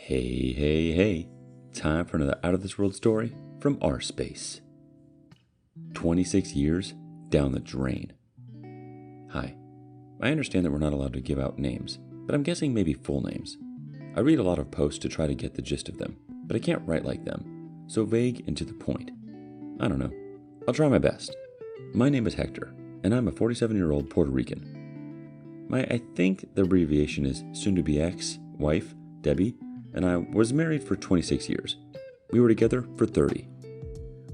Hey. Time for another Out of This World story from rSpace. 26 years down the drain. Hi. I understand that we're not allowed to give out names, but I'm guessing maybe full names. I read a lot of posts to try to get the gist of them, but I can't write like them, so vague and to the point. I don't know. I'll try my best. My name is Hector, and I'm a 47-year-old Puerto Rican. I think the abbreviation is soon-to-be ex-wife, Debbie, and I was married for 26 years. We were together for 30.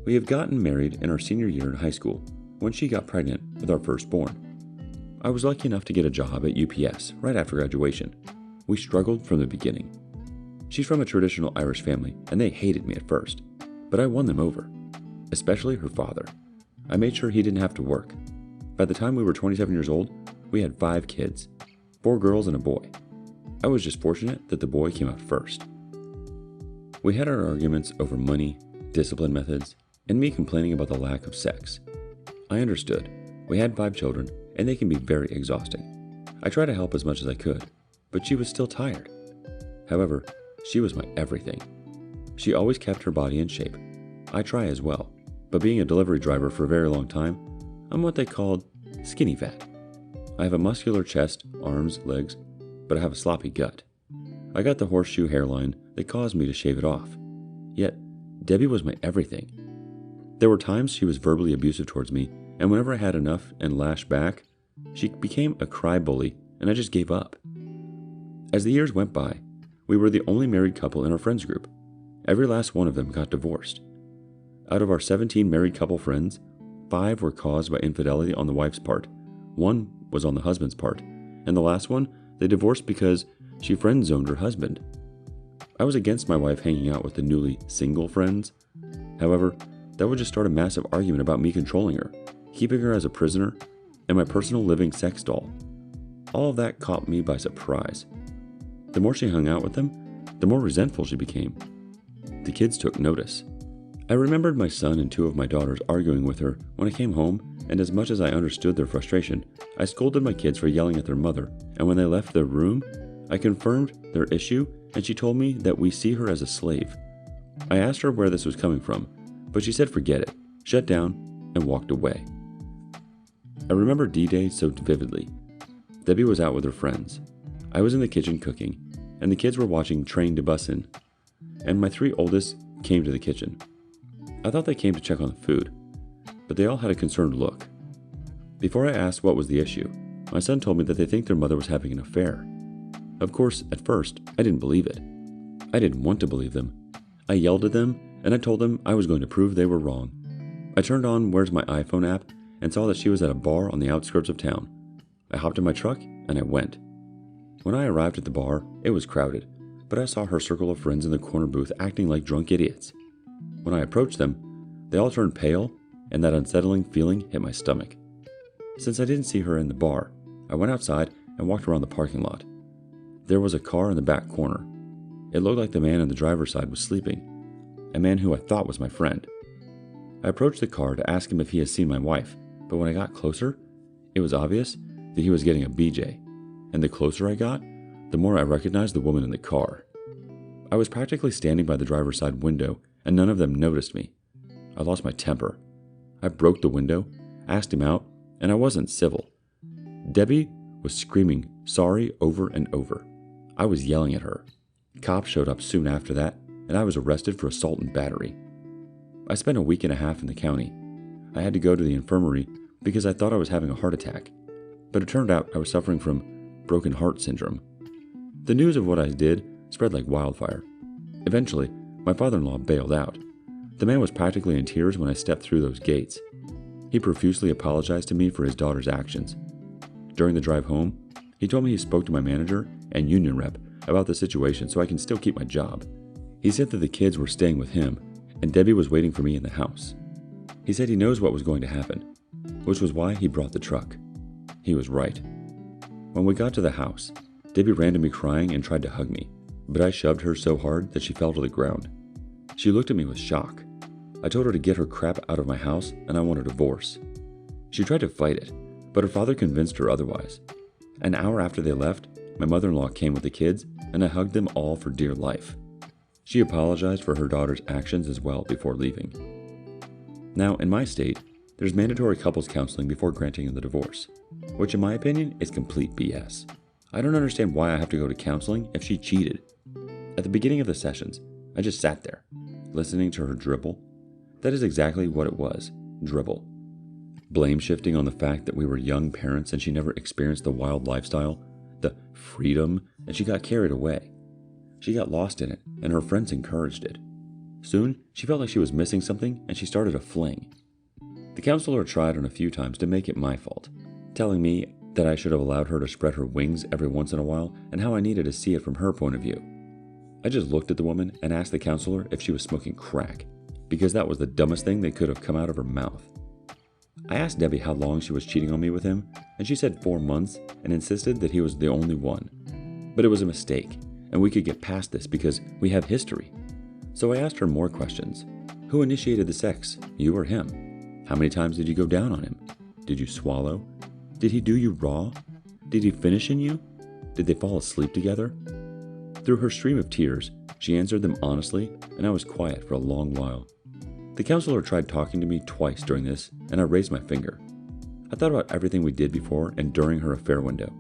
We have gotten married in our senior year in high school when she got pregnant with our firstborn. I was lucky enough to get a job at UPS right after graduation. We struggled from the beginning. She's from a traditional Irish family, and they hated me at first, but I won them over, especially her father. I made sure he didn't have to work. By the time we were 27 years old, we had 5 kids, 4 girls and a boy. I was just fortunate that the boy came out first. We had our arguments over money, discipline methods, and me complaining about the lack of sex. I understood. We had 5 children, and they can be very exhausting. I tried to help as much as I could, but she was still tired. However, she was my everything. She always kept her body in shape. I try as well, but being a delivery driver for a very long time, I'm what they called skinny fat. I have a muscular chest, arms, legs, but I have a sloppy gut. I got the horseshoe hairline that caused me to shave it off. Yet, Debbie was my everything. There were times she was verbally abusive towards me, and whenever I had enough and lashed back, she became a cry bully, and I just gave up. As the years went by, we were the only married couple in our friends group. Every last one of them got divorced. Out of our 17 married couple friends, 5 were caused by infidelity on the wife's part, 1 was on the husband's part, and the last one, they divorced because she friend-zoned her husband. I was against my wife hanging out with the newly single friends. However, that would just start a massive argument about me controlling her, keeping her as a prisoner, and my personal living sex doll. All of that caught me by surprise. The more she hung out with them, the more resentful she became. The kids took notice. I remembered my son and 2 of my daughters arguing with her when I came home, and as much as I understood their frustration, I scolded my kids for yelling at their mother, and when they left their room, I confirmed their issue, and she told me that we see her as a slave. I asked her where this was coming from, but she said forget it, shut down, and walked away. I remember D-Day so vividly. Debbie was out with her friends. I was in the kitchen cooking, and the kids were watching Train to Busan, and my 3 oldest came to the kitchen. I thought they came to check on the food, but they all had a concerned look. Before I asked what was the issue, my son told me that they think their mother was having an affair. Of course, at first, I didn't believe it. I didn't want to believe them. I yelled at them, and I told them I was going to prove they were wrong. I turned on Where's My iPhone app and saw that she was at a bar on the outskirts of town. I hopped in my truck, and I went. When I arrived at the bar, it was crowded, but I saw her circle of friends in the corner booth acting like drunk idiots. When I approached them, they all turned pale, and that unsettling feeling hit my stomach. Since I didn't see her in the bar, I went outside and walked around the parking lot. There was a car in the back corner. It looked like the man on the driver's side was sleeping, a man who I thought was my friend. I approached the car to ask him if he had seen my wife, but when I got closer, it was obvious that he was getting a BJ, and the closer I got, the more I recognized the woman in the car. I was practically standing by the driver's side window, and none of them noticed me. I lost my temper. I broke the window, asked him out, and I wasn't civil. Debbie was screaming sorry over and over. I was yelling at her. Cops showed up soon after that, and I was arrested for assault and battery. I spent a week and a half in the county. I had to go to the infirmary because I thought I was having a heart attack, but it turned out I was suffering from broken heart syndrome. The news of what I did spread like wildfire. Eventually, my father-in-law bailed out. The man was practically in tears when I stepped through those gates. He profusely apologized to me for his daughter's actions. During the drive home, he told me he spoke to my manager and union rep about the situation so I can still keep my job. He said that the kids were staying with him, and Debbie was waiting for me in the house. He said he knows what was going to happen, which was why he brought the truck. He was right. When we got to the house, Debbie ran to me crying and tried to hug me, but I shoved her so hard that she fell to the ground. She looked at me with shock. I told her to get her crap out of my house and I want a divorce. She tried to fight it, but her father convinced her otherwise. An hour after they left, My mother-in-law came with the kids, and I hugged them all for dear life. She apologized for her daughter's actions as well before leaving. Now, in my state, there's mandatory couples counseling before granting the divorce, which in my opinion is complete BS. I don't understand why I have to go to counseling if she cheated. At the beginning of the sessions, I just sat there, listening to her dribble. That is exactly what it was, dribble. Blame shifting on the fact that we were young parents and she never experienced the wild lifestyle, the freedom, and she got carried away. She got lost in it, and her friends encouraged it. Soon, she felt like she was missing something, and she started a fling. The counselor tried on a few times to make it my fault, telling me that I should have allowed her to spread her wings every once in a while and how I needed to see it from her point of view. I just looked at the woman and asked the counselor if she was smoking crack, because that was the dumbest thing that could have come out of her mouth. I asked Debbie how long she was cheating on me with him, and she said 4 months and insisted that he was the only one. But it was a mistake, and we could get past this because we have history. So I asked her more questions. Who initiated the sex, you or him? How many times did you go down on him? Did you swallow? Did he do you raw? Did he finish in you? Did they fall asleep together? Through her stream of tears, she answered them honestly, and I was quiet for a long while. The counselor tried talking to me twice during this, and I raised my finger. I thought about everything we did before and during her affair window.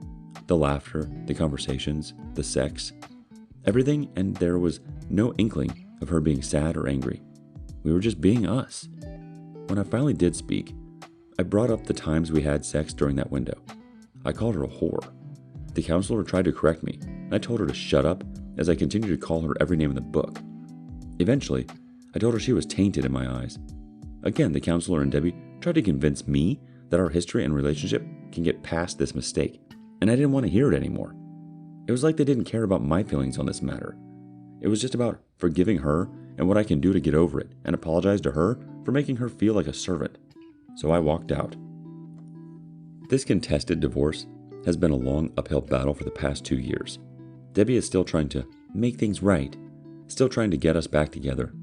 The laughter, the conversations, the sex, everything, and there was no inkling of her being sad or angry. We were just being us. When I finally did speak, I brought up the times we had sex during that window. I called her a whore. The counselor tried to correct me, and I told her to shut up as I continued to call her every name in the book. Eventually, I told her she was tainted in my eyes. Again, the counselor and Debbie tried to convince me that our history and relationship can get past this mistake, and I didn't want to hear it anymore. It was like they didn't care about my feelings on this matter. It was just about forgiving her and what I can do to get over it, and apologize to her for making her feel like a servant. So I walked out. This contested divorce has been a long uphill battle for the past 2 years. Debbie is still trying to make things right, still trying to get us back together.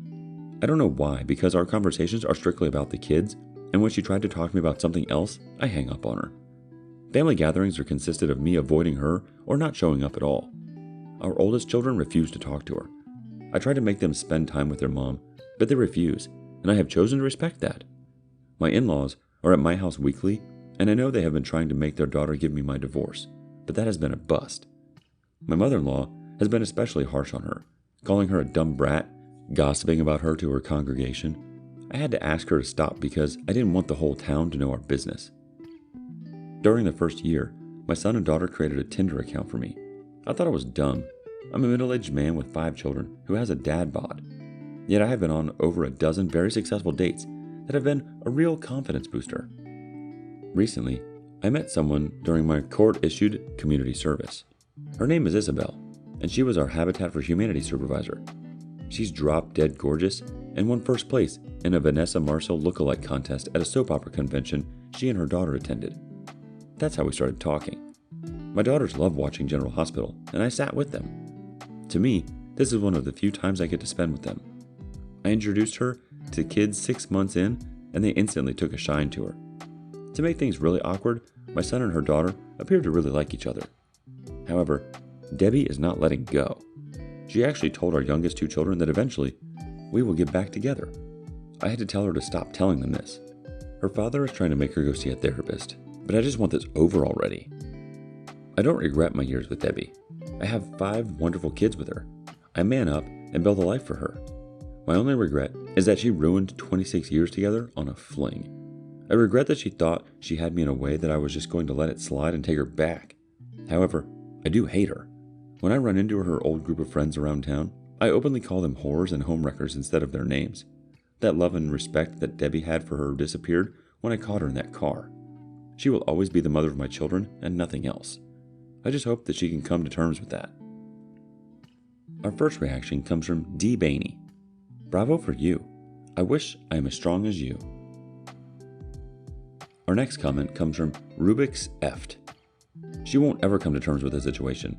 I don't know why, because our conversations are strictly about the kids, and when she tried to talk to me about something else, I hang up on her. Family gatherings are consisted of me avoiding her or not showing up at all. Our oldest children refuse to talk to her. I try to make them spend time with their mom, but they refuse, and I have chosen to respect that. My in-laws are at my house weekly, and I know they have been trying to make their daughter give me my divorce, but that has been a bust. My mother-in-law has been especially harsh on her, calling her a dumb brat, gossiping about her to her congregation. I had to ask her to stop because I didn't want the whole town to know our business. During the first year, my son and daughter created a Tinder account for me. I thought it was dumb. I'm a middle-aged man with 5 children who has a dad bod. Yet I have been on over a dozen very successful dates that have been a real confidence booster. Recently, I met someone during my court-issued community service. Her name is Isabel, and she was our Habitat for Humanity supervisor. She's drop-dead gorgeous and won first place in a Vanessa Marcel lookalike contest at a soap opera convention she and her daughter attended. That's how we started talking. My daughters love watching General Hospital, and I sat with them. To me, this is one of the few times I get to spend with them. I introduced her to kids 6 months in, and they instantly took a shine to her. To make things really awkward, my son and her daughter appeared to really like each other. However, Debbie is not letting go. She actually told our youngest 2 children that eventually we will get back together. I had to tell her to stop telling them this. Her father is trying to make her go see a therapist, but I just want this over already. I don't regret my years with Debbie. I have 5 wonderful kids with her. I man up and build a life for her. My only regret is that she ruined 26 years together on a fling. I regret that she thought she had me in a way that I was just going to let it slide and take her back. However, I do hate her. When I run into her old group of friends around town, I openly call them whores and homewreckers instead of their names. That love and respect that Debbie had for her disappeared when I caught her in that car. She will always be the mother of my children and nothing else. I just hope that she can come to terms with that. Our first reaction comes from D. Bainey. Bravo for you. I wish I am as strong as you. Our next comment comes from Rubik's Eft. She won't ever come to terms with the situation.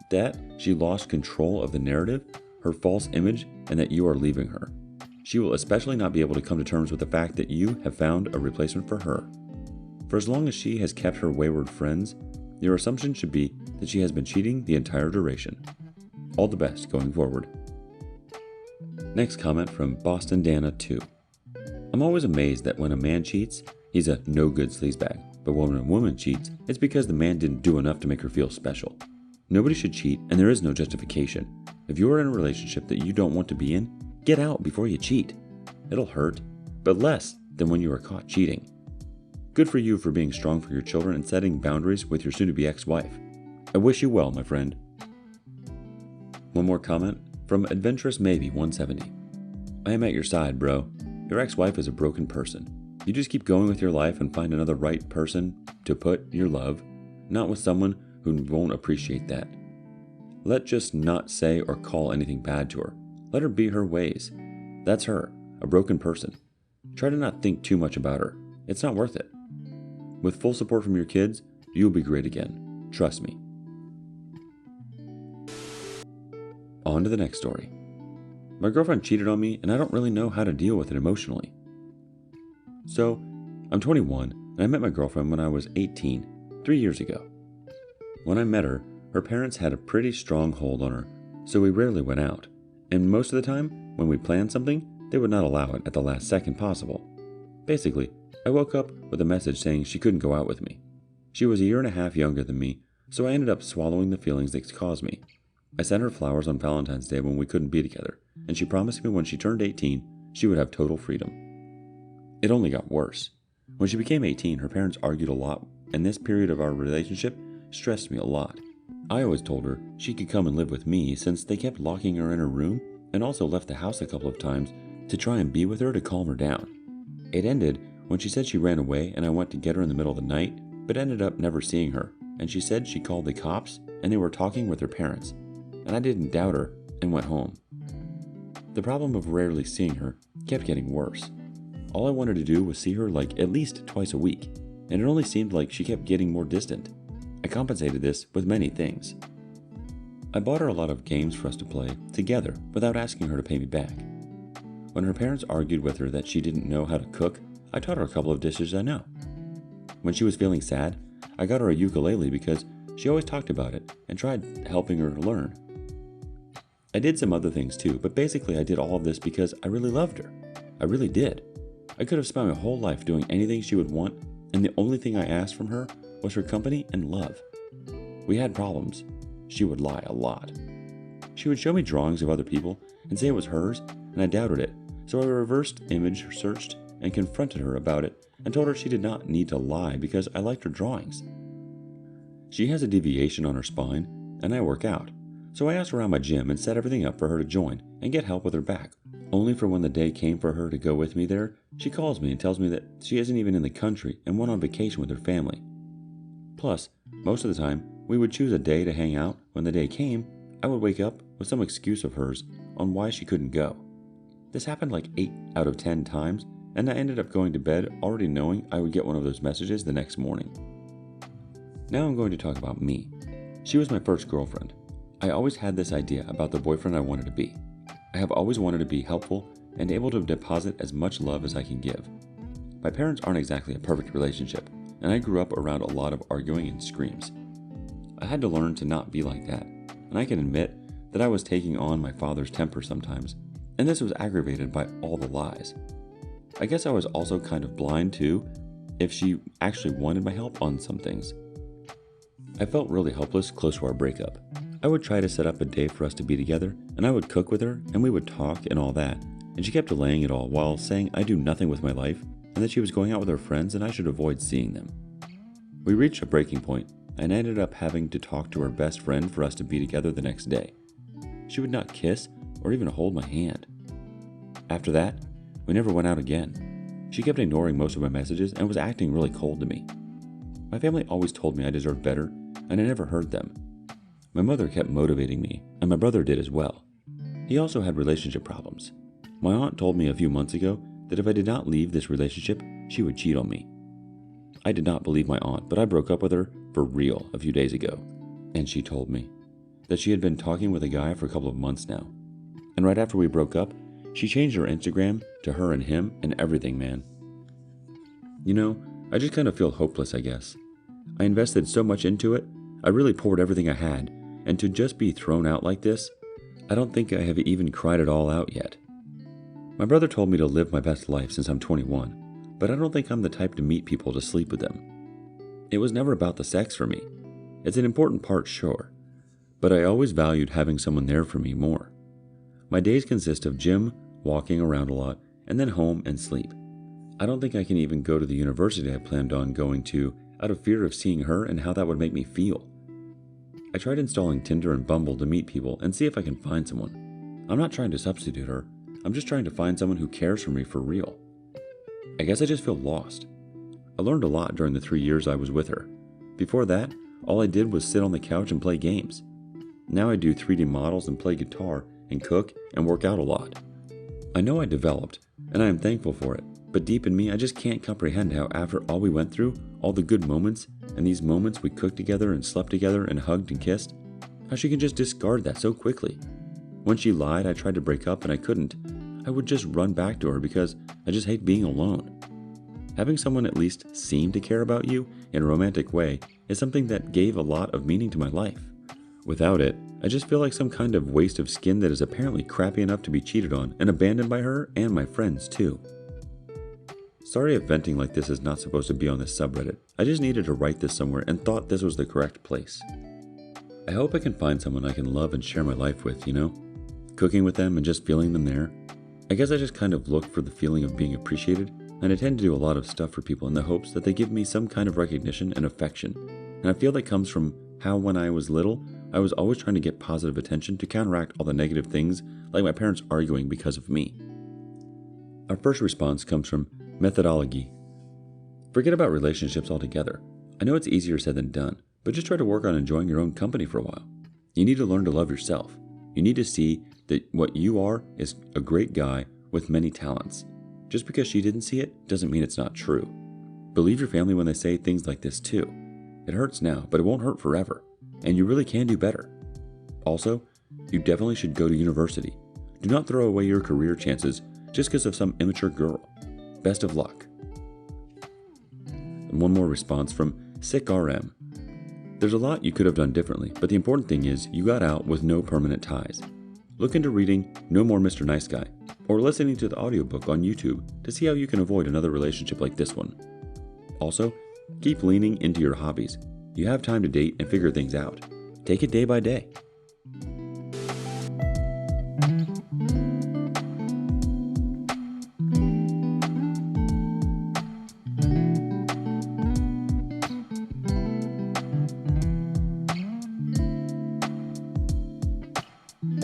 That she lost control of the narrative, her false image, and that you are leaving her. She will especially not be able to come to terms with the fact that you have found a replacement for her. For as long as she has kept her wayward friends, your assumption should be that she has been cheating the entire duration. All the best going forward. Next comment from Boston Dana 2. I'm always amazed that when a man cheats, he's a no-good sleazebag. But when a woman cheats, it's because the man didn't do enough to make her feel special. Nobody should cheat, and there is no justification. If you are in a relationship that you don't want to be in, get out before you cheat. It'll hurt, but less than when you are caught cheating. Good for you for being strong for your children and setting boundaries with your soon-to-be ex-wife. I wish you well, my friend. One more comment from Adventurous Maybe 170. I am at your side, bro. Your ex-wife is a broken person. You just keep going with your life and find another right person to put your love, not with someone who won't appreciate that. Let just not say or call anything bad to her. Let her be her ways. That's her, a broken person. Try to not think too much about her. It's not worth it. With full support from your kids, you'll be great again. Trust me. On to the next story. My girlfriend cheated on me and I don't really know how to deal with it emotionally. So, I'm 21 and I met my girlfriend when I was 18, 3 years ago. When I met her, her parents had a pretty strong hold on her, so we rarely went out. And most of the time, when we planned something, they would not allow it at the last second possible. Basically, I woke up with a message saying she couldn't go out with me. She was a year and a half younger than me, so I ended up swallowing the feelings it caused me. I sent her flowers on Valentine's Day when we couldn't be together, and she promised me when she turned 18, she would have total freedom. It only got worse. When she became 18, her parents argued a lot, and this period of our relationship stressed me a lot. I always told her she could come and live with me since they kept locking her in her room and also left the house a couple of times to try and be with her to calm her down. It ended when she said she ran away and I went to get her in the middle of the night, but ended up never seeing her, and she said she called the cops and they were talking with her parents, and I didn't doubt her and went home. The problem of rarely seeing her kept getting worse. All I wanted to do was see her like at least twice a week, and it only seemed like she kept getting more distant. I compensated this with many things. I bought her a lot of games for us to play together without asking her to pay me back. When her parents argued with her that she didn't know how to cook, I taught her a couple of dishes I know. When she was feeling sad, I got her a ukulele because she always talked about it and tried helping her learn. I did some other things too, but basically I did all of this because I really loved her. I really did. I could have spent my whole life doing anything she would want, and the only thing I asked from her was her company and love. We had problems. She would lie a lot. She would show me drawings of other people and say it was hers, and I doubted it, so I reversed image searched and confronted her about it and told her she did not need to lie because I liked her drawings. She has a deviation on her spine, and I work out, so I asked around my gym and set everything up for her to join and get help with her back. Only for when the day came for her to go with me there, she calls me and tells me that she isn't even in the country and went on vacation with her family. Plus, most of the time, we would choose a day to hang out. When the day came, I would wake up with some excuse of hers on why she couldn't go. This happened like 8 out of 10 times, and I ended up going to bed already knowing I would get one of those messages the next morning. Now I'm going to talk about me. She was my first girlfriend. I always had this idea about the boyfriend I wanted to be. I have always wanted to be helpful and able to deposit as much love as I can give. My parents aren't exactly a perfect relationship, and I grew up around a lot of arguing and screams. I had to learn to not be like that, and I can admit that I was taking on my father's temper sometimes, and this was aggravated by all the lies. I guess I was also kind of blind too, if she actually wanted my help on some things. I felt really helpless close to our breakup. I would try to set up a day for us to be together, and I would cook with her, and we would talk and all that, and she kept delaying it all while saying I do nothing with my life, and that she was going out with her friends and I should avoid seeing them. We reached a breaking point, and I ended up having to talk to her best friend for us to be together the next day. She would not kiss or even hold my hand. After that, we never went out again. She kept ignoring most of my messages and was acting really cold to me. My family always told me I deserved better, and I never heard them. My mother kept motivating me, and my brother did as well. He also had relationship problems. My aunt told me a few months ago that if I did not leave this relationship, she would cheat on me. I did not believe my aunt, but I broke up with her for real a few days ago, and she told me that she had been talking with a guy for a couple of months now. And right after we broke up, she changed her Instagram to her and him and everything, man. You know, I just kind of feel hopeless, I guess. I invested so much into it, I really poured everything I had, and to just be thrown out like this, I don't think I have even cried it all out yet. My brother told me to live my best life since I'm 21, but I don't think I'm the type to meet people to sleep with them. It was never about the sex for me. It's an important part, sure, but I always valued having someone there for me more. My days consist of gym, walking around a lot, and then home and sleep. I don't think I can even go to the university I planned on going to out of fear of seeing her and how that would make me feel. I tried installing Tinder and Bumble to meet people and see if I can find someone. I'm not trying to substitute her, I'm just trying to find someone who cares for me for real. I guess I just feel lost. I learned a lot during the 3 years I was with her. Before that, all I did was sit on the couch and play games. Now I do 3D models and play guitar and cook and work out a lot. I know I developed, and I am thankful for it, but deep in me I just can't comprehend how after all we went through, all the good moments, and these moments we cooked together and slept together and hugged and kissed, how she can just discard that so quickly. When she lied, I tried to break up and I couldn't. I would just run back to her because I just hate being alone. Having someone at least seem to care about you in a romantic way is something that gave a lot of meaning to my life. Without it, I just feel like some kind of waste of skin that is apparently crappy enough to be cheated on and abandoned by her and my friends too. Sorry if venting like this is not supposed to be on this subreddit. I just needed to write this somewhere and thought this was the correct place. I hope I can find someone I can love and share my life with, Cooking with them and just feeling them there. I guess I just kind of look for the feeling of being appreciated, and I tend to do a lot of stuff for people in the hopes that they give me some kind of recognition and affection. And I feel that comes from how when I was little, I was always trying to get positive attention to counteract all the negative things, like my parents arguing because of me. Our first response comes from Methodology. Forget about relationships altogether. I know it's easier said than done, but just try to work on enjoying your own company for a while. You need to learn to love yourself. You need to see that what you are is a great guy with many talents. Just because she didn't see it doesn't mean it's not true. Believe your family when they say things like this too. It hurts now, but it won't hurt forever. And you really can do better. Also, you definitely should go to university. Do not throw away your career chances just because of some immature girl. Best of luck. And one more response from SickRM. There's a lot you could have done differently, but the important thing is you got out with no permanent ties. Look into reading No More Mr. Nice Guy, or listening to the audiobook on YouTube to see how you can avoid another relationship like this one. Also, keep leaning into your hobbies. You have time to date and figure things out. Take it day by day.